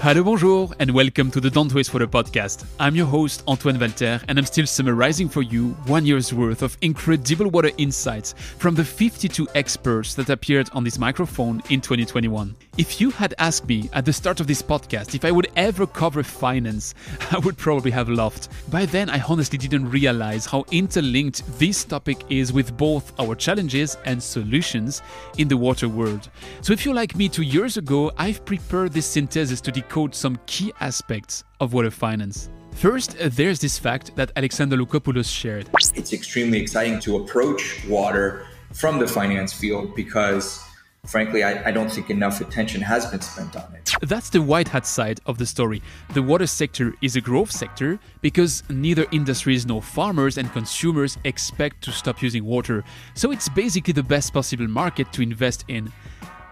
Hello, bonjour, and welcome to the Don't Waste Water podcast. I'm your host, Antoine Walter, and I'm still summarizing for you 1 year's worth of incredible water insights from the 52 experts that appeared on this microphone in 2021. If you had asked me at the start of this podcast if I would ever cover finance, I would probably have laughed. By then, I honestly didn't realize how interlinked this topic is with both our challenges and solutions in the water world. So if you're like me 2 years ago, I've prepared this synthesis to decode some key aspects of water finance. First, there's this fact that Alexander Lukopoulos shared. It's extremely exciting to approach water from the finance field because, frankly, I don't think enough attention has been spent on it. That's the white hat side of the story. The water sector is a growth sector because neither industries nor farmers and consumers expect to stop using water. So it's basically the best possible market to invest in.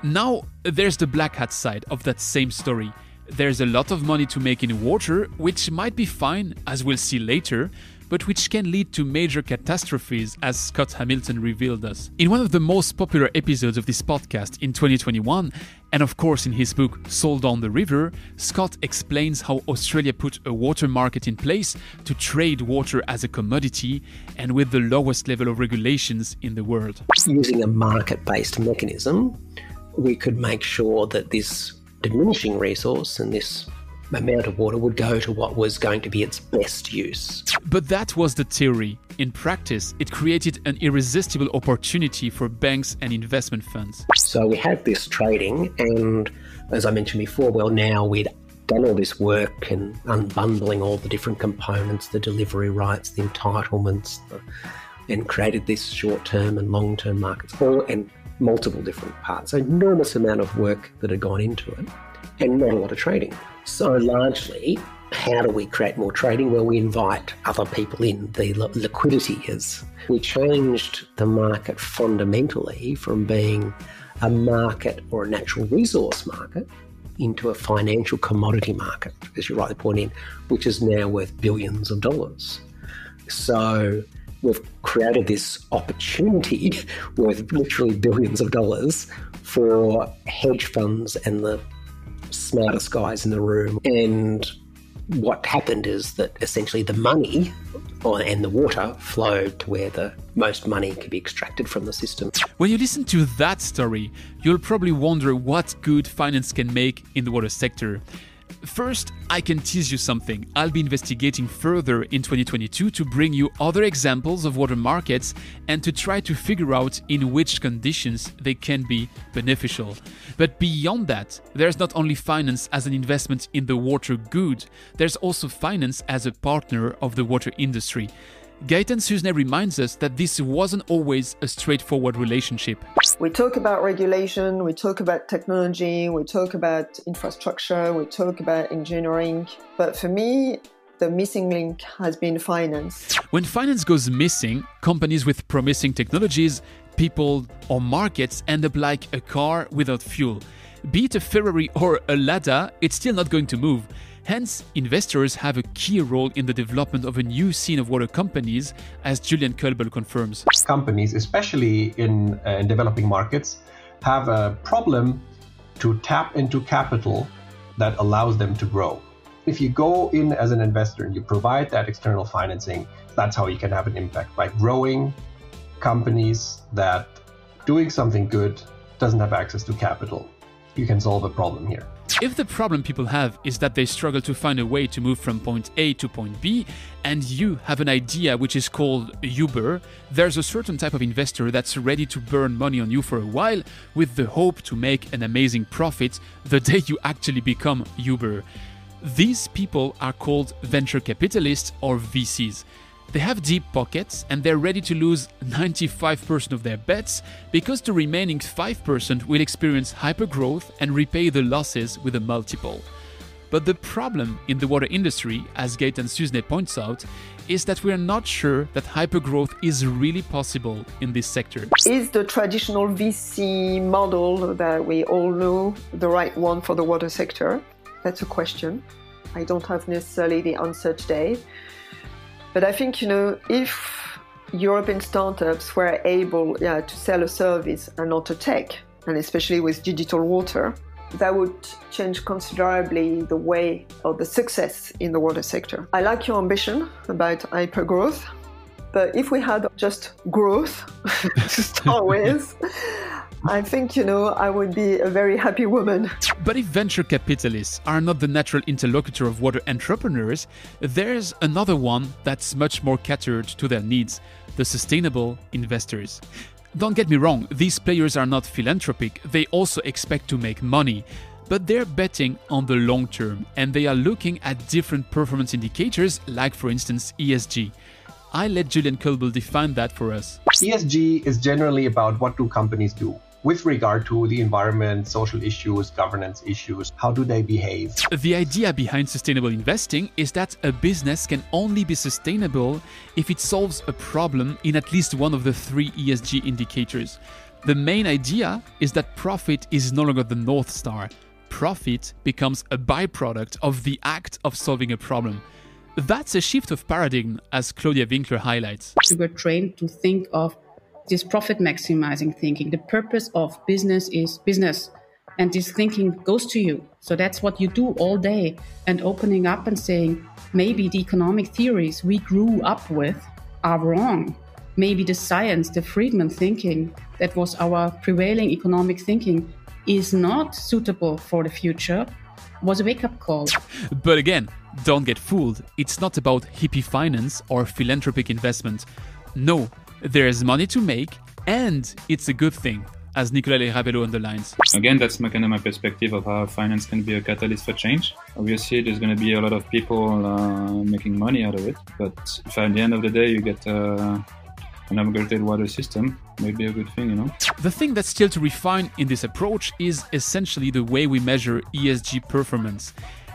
Now, there's the black hat side of that same story. There's a lot of money to make in water, which might be fine, as we'll see later, but which can lead to major catastrophes, as Scott Hamilton revealed us. In one of the most popular episodes of this podcast in 2021, and of course in his book Soul Down the River, Scott explains how Australia put a water market in place to trade water as a commodity and with the lowest level of regulations in the world. Using a market-based mechanism, we could make sure that this diminishing resource and this amount of water would go to what was going to be its best use. But that was the theory. In practice, it created an irresistible opportunity for banks and investment funds. So we had this trading, and as I mentioned before, now we'd done all this work and unbundling all the different components, the delivery rights, the entitlements, and created this short-term and long-term markets, and multiple different parts. So enormous amount of work that had gone into it and not a lot of trading. So largely, how do we create more trading? Well, we invite other people in. The liquidity is. We changed the market fundamentally from being a market or a natural resource market into a financial commodity market, as you rightly point in, which is now worth billions of dollars. So we've created this opportunity worth literally billions of dollars for hedge funds and the smartest guys in the room. And what happened is that essentially the money and the water flowed to where the most money could be extracted from the system. When you listen to that story, you'll probably wonder what good finance can make in the water sector. First, I can tease you something. I'll be investigating further in 2022 to bring you other examples of water markets and to try to figure out in which conditions they can be beneficial. But beyond that, there's not only finance as an investment in the water good, there's also finance as a partner of the water industry. Gaëtan Suznet reminds us that this wasn't always a straightforward relationship. We talk about regulation, we talk about technology, we talk about infrastructure, we talk about engineering. But for me, the missing link has been finance. When finance goes missing, companies with promising technologies, people or markets end up like a car without fuel. Be it a Ferrari or a Lada, it's still not going to move. Hence, investors have a key role in the development of a new scene of water companies, as Julian Kölbel confirms. Companies, especially in developing markets, have a problem to tap into capital that allows them to grow. If you go in as an investor and you provide that external financing, that's how you can have an impact, by growing companies that doing something good doesn't have access to capital. You can solve a problem here. If the problem people have is that they struggle to find a way to move from point A to point B, and you have an idea which is called Uber, there's a certain type of investor that's ready to burn money on you for a while with the hope to make an amazing profit the day you actually become Uber. These people are called venture capitalists or VCs. They have deep pockets and they're ready to lose 95% of their bets because the remaining 5% will experience hypergrowth and repay the losses with a multiple. But the problem in the water industry, as Gaëtan Suznet points out, is that we are not sure that hypergrowth is really possible in this sector. Is the traditional VC model that we all know the right one for the water sector? That's a question. I don't have necessarily the answer today. But I think, if European startups were able to sell a service and not a tech, and especially with digital water, that would change considerably the way or the success in the water sector. I like your ambition about hypergrowth, but if we had just growth to start with, I think, I would be a very happy woman. But if venture capitalists are not the natural interlocutor of water entrepreneurs, there's another one that's much more catered to their needs, the sustainable investors. Don't get me wrong, these players are not philanthropic, they also expect to make money. But they're betting on the long term, and they are looking at different performance indicators, like for instance ESG. I let Julian Colbel define that for us. ESG is generally about what do companies do with regard to the environment, social issues, governance issues. How do they behave? The idea behind sustainable investing is that a business can only be sustainable if it solves a problem in at least one of the 3 ESG indicators. The main idea is that profit is no longer the North Star. Profit becomes a byproduct of the act of solving a problem. That's a shift of paradigm, as Claudia Winkler highlights. We were trained to think of this profit maximizing thinking. The purpose of business is business. And this thinking goes to you. So that's what you do all day. And opening up and saying, maybe the economic theories we grew up with are wrong. Maybe the science, the Friedman thinking, that was our prevailing economic thinking, is not suitable for the future, was a wake-up call. But again, don't get fooled. It's not about hippie finance or philanthropic investment. No, there is money to make, and it's a good thing, as Nicolas Ravello underlines. Again, that's kind of my perspective of how finance can be a catalyst for change. Obviously, there's going to be a lot of people making money out of it, but if at the end of the day you get an upgraded water system, maybe a good thing, The thing that's still to refine in this approach is essentially the way we measure ESG performance.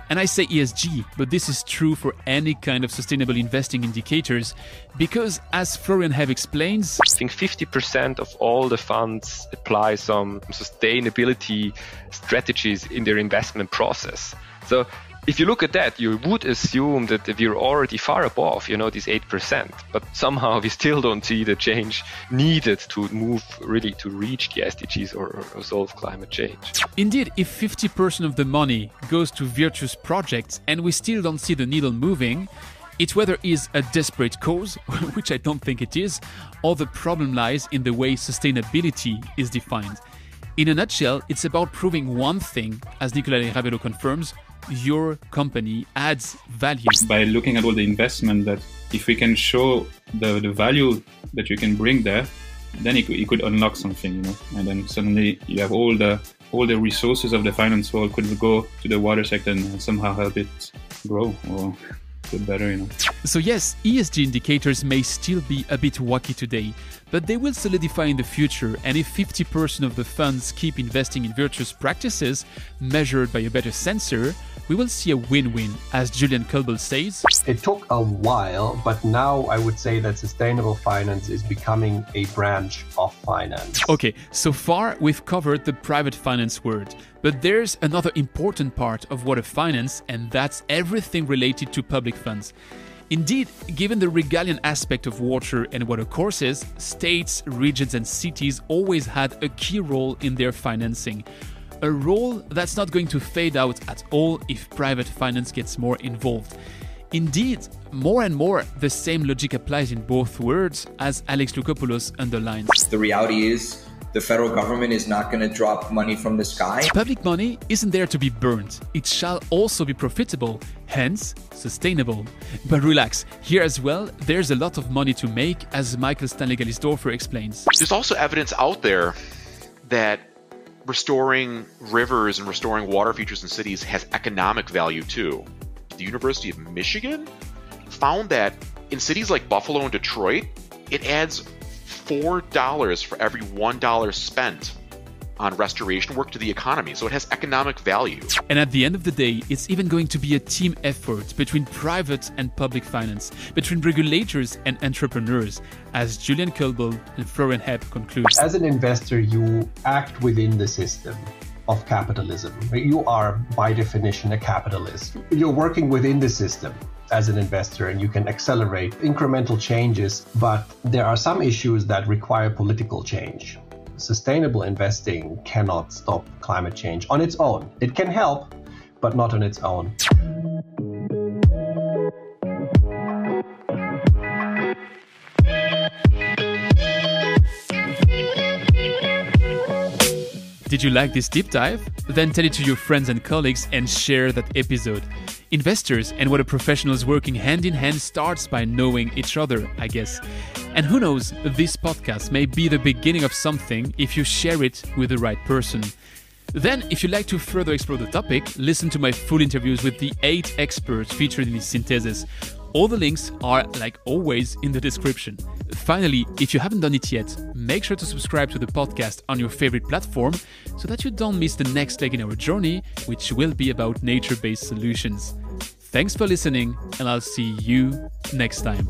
And I say ESG, but this is true for any kind of sustainable investing indicators, because as Florian Hebb explains, I think 50% of all the funds apply some sustainability strategies in their investment process. So if you look at that, you would assume that we're already far above, this 8%, but somehow we still don't see the change needed to move really to reach the SDGs or solve climate change. Indeed, if 50% of the money goes to virtuous projects and we still don't see the needle moving, it whether is a desperate cause, which I don't think it is, or the problem lies in the way sustainability is defined. In a nutshell, it's about proving one thing, as Nicolas Ravello confirms: your company adds value. By looking at all the investment, that if we can show the value that you can bring there, then it could unlock something, and then suddenly you have all the resources of the finance world could go to the water sector and somehow help it grow or get better, So yes, ESG indicators may still be a bit wacky today, but they will solidify in the future, and if 50% of the funds keep investing in virtuous practices measured by a better sensor, we will see a win-win, as Julian Colbel says. It took a while, but now I would say that sustainable finance is becoming a branch of finance. Okay, so far we've covered the private finance world, but there's another important part of water finance, and that's everything related to public funds. Indeed, given the regalian aspect of water and water courses, states, regions and cities always had a key role in their financing. A role that's not going to fade out at all if private finance gets more involved. Indeed, more and more, the same logic applies in both worlds, as Alex Loukopoulos underlines. The reality is, the federal government is not going to drop money from the sky. Public money isn't there to be burnt. It shall also be profitable, hence sustainable. But relax, here as well, there's a lot of money to make, as Michael Stanley-Galisdorfer explains. There's also evidence out there that restoring rivers and restoring water features in cities has economic value too. The University of Michigan found that in cities like Buffalo and Detroit, it adds $4 for every $1 spent on restoration work to the economy. So it has economic value. And at the end of the day, it's even going to be a team effort between private and public finance, between regulators and entrepreneurs, as Julian Colbel and Florian Hebb conclude. As an investor, you act within the system of capitalism. You are, by definition, a capitalist. You're working within the system as an investor, and you can accelerate incremental changes, but there are some issues that require political change. sustainable investing cannot stop climate change on its own. It can help, but not on its own. Did you like this deep dive? Then tell it to your friends and colleagues and share that episode. Investors and water professionals working hand in hand starts by knowing each other, I guess. And who knows, this podcast may be the beginning of something if you share it with the right person. Then, if you'd like to further explore the topic, listen to my full interviews with the 8 experts featured in this synthesis. All the links are, like always, in the description. Finally, if you haven't done it yet, make sure to subscribe to the podcast on your favorite platform so that you don't miss the next leg in our journey, which will be about nature-based solutions. Thanks for listening, and I'll see you next time.